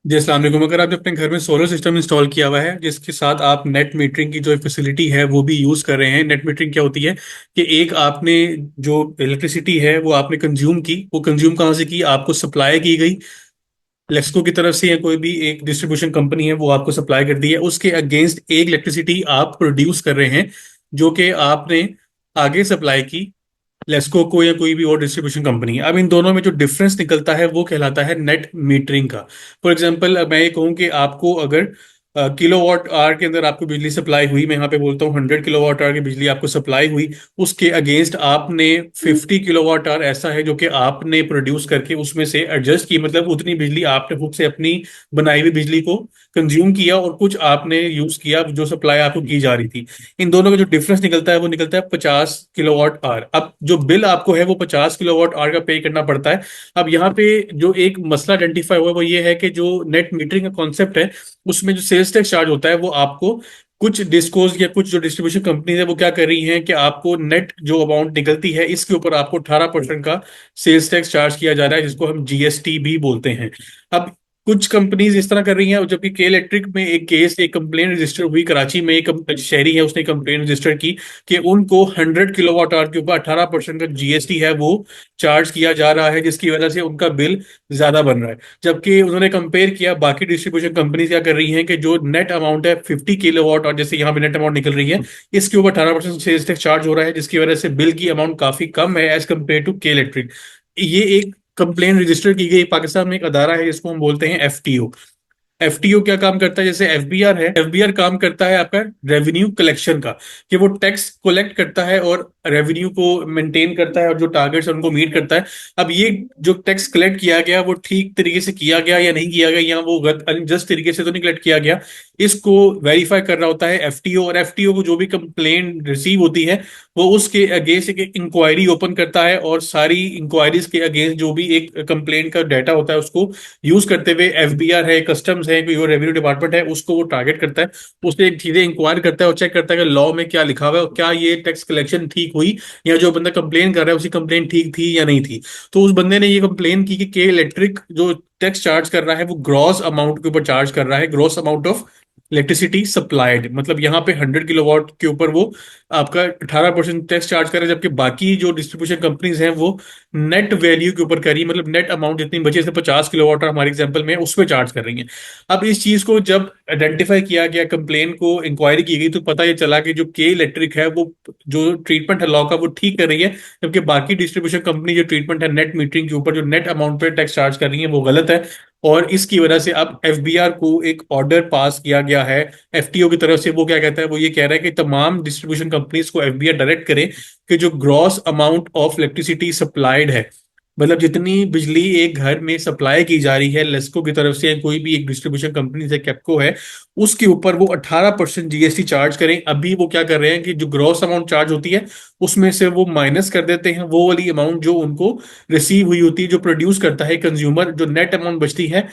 जी अस्सलाम वालेकुम। अगर आपने अपने घर में सोलर सिस्टम इंस्टॉल किया हुआ है जिसके साथ आप नेट मीटरिंग की जो फैसिलिटी है वो भी यूज़ कर रहे हैं। नेट मीटरिंग क्या होती है कि एक आपने जो इलेक्ट्रिसिटी है वो आपने कंज्यूम की, वो कंज्यूम कहाँ से की? आपको सप्लाई की गई लेक्सको की तरफ से, या कोई भी एक डिस्ट्रीब्यूशन कंपनी है वो आपको सप्लाई कर दी है। उसके अगेंस्ट एक इलेक्ट्रिसिटी आप प्रोड्यूस कर रहे हैं जो कि आपने आगे सप्लाई की लेस्को को या कोई भी और डिस्ट्रीब्यूशन कंपनी। अब इन दोनों में जो डिफरेंस निकलता है वो कहलाता है नेट मीटरिंग का। फॉर एग्जांपल मैं ये कहूँ कि आपको अगर किलोवाट आवर के अंदर आपको बिजली सप्लाई हुई, मैं यहाँ पे बोलता हूँ 100 किलोवाट आवर की बिजली आपको सप्लाई हुई, उसके अगेंस्ट आपने 50 किलोवाट आवर ऐसा है जो कि आपने प्रोड्यूस करके उसमें से एडजस्ट की, मतलब उतनी बिजली आपने खुद से अपनी बनाई हुई बिजली को कंज्यूम किया और कुछ आपने यूज किया जो सप्लाई आपको की जा रही थी। इन दोनों का जो डिफरेंस निकलता है वो निकलता है 50 किलोवाट आवर। अब जो बिल आपको है वो 50 किलोवाट आवर का पे करना पड़ता है। अब यहाँ पे जो एक मसला आइडेंटिफाई हुआ है वो ये है कि जो नेट मीटरिंग का कॉन्सेप्ट है उसमें जो सेल्स टैक्स चार्ज होता है वो आपको कुछ डिस्कोज या कुछ जो डिस्ट्रीब्यूशन कंपनीज है वो क्या कर रही हैं कि आपको नेट जो अमाउंट निकलती है इसके ऊपर आपको 18% का सेल्स टैक्स चार्ज किया जा रहा है, जिसको हम जीएसटी भी बोलते हैं। अब कुछ कंपनीज इस तरह कर रही हैं, और जबकि के इलेक्ट्रिक में एक कंप्लेन रजिस्टर हुई कराची में, एक शहरी है उसने कंप्लेन रजिस्टर की कि उनको 100 किलोवाट आवर के ऊपर 18% का जीएसटी है वो चार्ज किया जा रहा है, जिसकी वजह से उनका बिल ज्यादा बन रहा है। जबकि उन्होंने कंपेयर किया बाकी डिस्ट्रीब्यूशन कंपनी क्या कर रही हैं कि जो नेट अमाउंट है 50 किलोवाट, और जैसे यहाँ पे नेट अमाउंट निकल रही है इसके ऊपर 18% सेल्स टैक्स चार्ज हो रहा है, जिसकी वजह से बिल की अमाउंट काफी कम है एज कम्पेयर टू के इलेक्ट्रिक। ये एक कंप्लेन रजिस्टर की गई। पाकिस्तान में एक अदारा है जिसको हम बोलते हैं एफटीओ। एफटीओ क्या काम करता है? जैसे एफबीआर है, एफबीआर काम करता है आपका रेवेन्यू कलेक्शन का, कि वो टैक्स कलेक्ट करता है और रेवेन्यू को मेंटेन करता है और जो टारगेट्स है उनको मीट करता है। अब ये जो टैक्स कलेक्ट किया गया वो ठीक तरीके से किया गया या नहीं किया गया, या वो अनजस्ट तरीके से तो नहीं कलेक्ट किया गया, इसको वेरीफाई कर रहा होता है एफटीओ। और एफटीओ को जो भी कंप्लेन रिसीव होती है वो उसके अगेंस्ट एक इंक्वायरी ओपन करता है, और सारी इंक्वायरीज के अगेंस्ट जो भी एक कंप्लेन का डाटा होता है उसको यूज करते हुए एफबीआर है, कस्टम्स है, कोई और रेवेन्यू डिपार्टमेंट है, उसको वो टारगेट करता है। उससे सीधे इंक्वायर करता है और चेक करता है कि लॉ में क्या लिखा हुआ है और क्या ये टैक्स कलेक्शन ठीक हुई, या जो बंदा कंप्लेन कर रहा है उसकी कंप्लेन ठीक थी या नहीं थी। तो उस बंदे ने ये कंप्लेन की कि के इलेक्ट्रिक जो टैक्स चार्ज कर रहा है वो ग्रॉस अमाउंट के ऊपर चार्ज कर रहा है, gross amount of electricity supplied. मतलब यहाँ पे 100 किलोवाट के ऊपर वो आपका 18% टैक्स चार्ज कर रहा है, जबकि बाकी जो डिस्ट्रीब्यूशन कंपनीज हैं वो नेट वैल्यू के ऊपर कर रही है, मतलब नेट अमाउंट जितनी बची जैसे 50 किलोवाट हमारे एग्जांपल में उस पर चार्ज कर रही है। अब इस चीज को जब आइडेंटिफाई किया गया, कंप्लेन को इंक्वायरी की गई, तो पता ये चला कि जो के इलेक्ट्रिक है वो जो ट्रीटमेंट है लॉ का वो ठीक कर रही है, जबकि बाकी डिस्ट्रीब्यूशन कंपनी जो ट्रीटमेंट है नेट मीटरिंग के ऊपर जो नेट अमाउंट पे टैक्स चार्ज कर रही है वो गलत है। और इसकी वजह से अब एफबीआर को एक ऑर्डर पास किया गया है एफटीओ की तरफ से। वो क्या कहता है? वो ये कह रहा है कि तमाम डिस्ट्रीब्यूशन कंपनीज को एफबीआर डायरेक्ट करे कि जो gross amount of electricity supplied है, मतलब जितनी बिजली एक घर में सप्लाई की जा रही है लेस्को की तरफ से या कोई भी एक डिस्ट्रीब्यूशन कंपनी से कैपको है, उसके ऊपर वो 18% जीएसटी चार्ज करें। अभी वो क्या कर रहे हैं कि जो ग्रॉस अमाउंट चार्ज होती है उसमें से वो माइनस कर देते हैं वो वाली अमाउंट जो उनको रिसीव हुई होती है, जो प्रोड्यूस करता है कंज्यूमर, जो नेट अमाउंट बचती है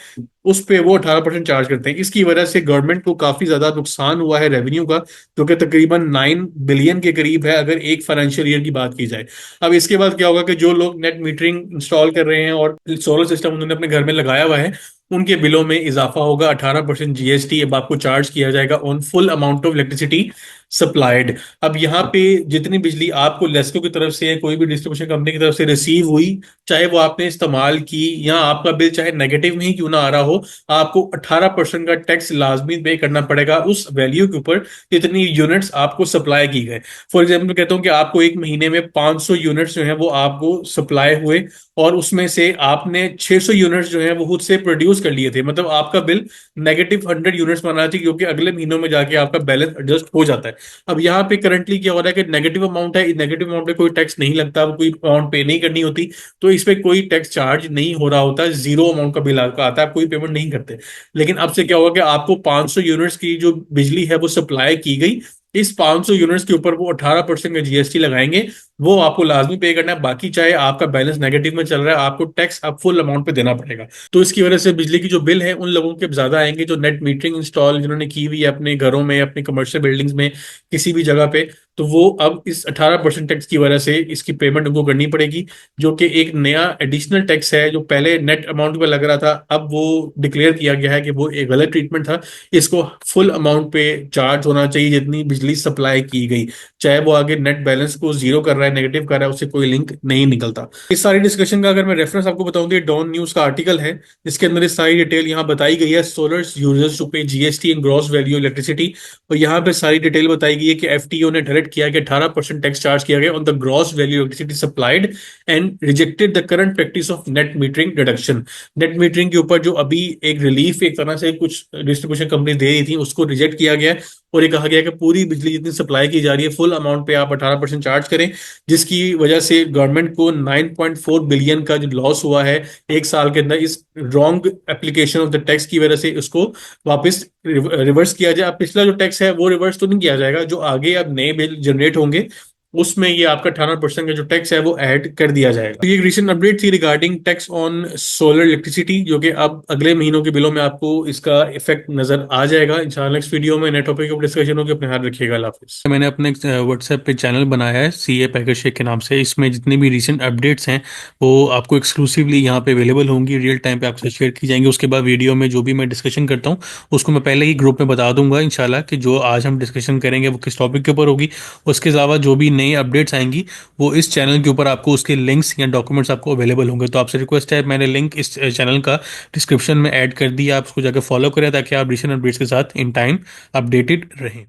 उस पे वो 18% चार्ज करते हैं। इसकी वजह से गवर्नमेंट को काफी ज्यादा नुकसान हुआ है रेवेन्यू का, जो कि तकरीबन 9 बिलियन के करीब है अगर एक फाइनेंशियल ईयर की बात की जाए। अब इसके बाद क्या होगा कि जो लोग नेट मीटरिंग इंस्टॉल कर रहे हैं और सोलर सिस्टम उन्होंने अपने घर में लगाया हुआ है उनके बिलों में इजाफा होगा। 18% जीएसटी अब आपको चार्ज किया जाएगा on full amount of electricity supplied. अब यहाँ पे जितनी बिजली आपको लेस्को की तरफ से या कोई भी डिस्ट्रीब्यूशन कंपनी की तरफ से रिसीव हुई, चाहे वो आपने इस्तेमाल की या आपका बिल चाहे नेगेटिव में ही क्यों ना आ रहा हो, आपको 18% का टैक्स लाजमी पे करना पड़ेगा उस वैल्यू के ऊपर जितनी यूनिट्स आपको सप्लाई की गए। फॉर एग्जाम्पल कहता हूँ कि आपको एक महीने में 500 यूनिट्स जो है वो आपको सप्लाई हुए, और उसमें से आपने 600 यूनिट्स जो है वो खुद से प्रोड्यूस कर लिए थे, मतलब आपका बिल -100 यूनिट्स बना चाहिए, क्योंकि अगले महीनों में जाके आपका बैलेंस एडजस्ट हो जाता है। अब यहाँ पे करंटली क्या हो रहा है कि नेगेटिव अमाउंट है, नेगेटिव अमाउंट पे कोई टैक्स नहीं लगता, कोई अमाउंट पे नहीं करनी होती, तो इस पे कोई टैक्स चार्ज नहीं हो रहा होता, जीरो अमाउंट का बिल आपका आता है, आप कोई पेमेंट नहीं करते। लेकिन अब से क्या होगा कि आपको 500 यूनिट्स की जो बिजली है वो सप्लाई की गई, इस 500 यूनिट्स के ऊपर वो 18% का जीएसटी लगाएंगे, वो आपको लाजमी पे करना है। बाकी चाहे आपका बैलेंस नेगेटिव में चल रहा है, आपको टैक्स अब फुल अमाउंट पे देना पड़ेगा। तो इसकी वजह से बिजली की जो बिल है उन लोगों के ज्यादा आएंगे जो नेट मीटरिंग इंस्टॉल जिन्होंने की हुई है अपने घरों में, अपने कमर्शियल बिल्डिंग्स में, किसी भी जगह पे। तो वो अब इस 18% टैक्स की वजह से इसकी पेमेंट उनको करनी पड़ेगी, जो कि एक नया एडिशनल टैक्स है जो पहले नेट अमाउंट पे लग रहा था, अब वो डिक्लेयर किया गया है कि वो एक गलत ट्रीटमेंट था। इसको फुल अमाउंट पे चार्ज होना चाहिए जितनी बिजली सप्लाई की गई, चाहे वो आगे नेट बैलेंस को जीरो कर रहा है, नेगेटिव कर रहा है, उससे कोई लिंक नहीं निकलता। इस सारी डिस्कशन का अगर मैं रेफरेंस आपको बताऊं तो ये डॉन न्यूज का आर्टिकल है, जिसके अंदर इस सारी डिटेल यहाँ बताई गई है, सोलर यूजर्स टू पे GST and gross value electricity. और यहाँ पे सारी डिटेल बताई गई है कि एफटीओ ने डायरेक्ट किया कि 18% टैक्स चार्ज किया गया on the gross value electricity supplied and rejected the current practice of net metering deduction. Net metering के ऊपर जो अभी एक रिलीफ एक तरह से कुछ डिस्ट्रीब्यूशन कंपनी दे रही थी, उसको रिजेक्ट किया गया है। और ये कहा गया कि पूरी बिजली जितनी सप्लाई की जा रही है फुल अमाउंट पे आप 18% चार्ज करें, जिसकी वजह से गवर्नमेंट को 9.4 बिलियन का जो लॉस हुआ है एक साल के अंदर, इस wrong application of the tax की वजह से उसको वापस रिवर्स किया जाए। अब पिछला जो टैक्स है वो रिवर्स तो नहीं किया जाएगा, जो आगे अब नए बिल जनरेट होंगे उसमें ये आपका 18% का जो टैक्स है वो ऐड कर दिया जाएगा। तो ये एक रिसेंट अपडेट थी regarding tax on solar electricity, जो कि अब अगले महीनों के बिलों में आपको इसका इफेक्ट नजर आ जाएगा। इंशाल्लाह नेक्स्ट वीडियो में नए टॉपिक पर डिस्कशन होगी। अपने ध्यान रखिएगा। अल्लाह हाफिज़। मैंने अपने व्हाट्सएप पे चैनल बनाया है सीए पैकेज शेख के नाम से, इसमें जितने भी रिसेंट अपडेट्स हैं वो आपको एक्सक्लूसिवली यहाँ पे अवेलेबल होंगी, रियल टाइम पे आपसे शेयर की जाएंगी। उसके बाद वीडियो में जो भी मैं डिस्कशन करता हूँ उसको मैं पहले ही ग्रुप में बता दूंगा इंशाल्लाह कि जो आज हम डिस्कशन करेंगे वो किस टॉपिक के ऊपर होगी। उसके अलावा जो भी नई अपडेट्स आएंगी वो इस चैनल के ऊपर आपको उसके लिंक्स या डॉक्यूमेंट्स आपको अवेलेबल होंगे। तो आपसे रिक्वेस्ट है, मैंने लिंक इस चैनल का डिस्क्रिप्शन में ऐड कर दिया, आप उसको जाकर फॉलो करें ताकि आप रिसेंट अपडेट्स के साथ इन टाइम अपडेटेड रहें।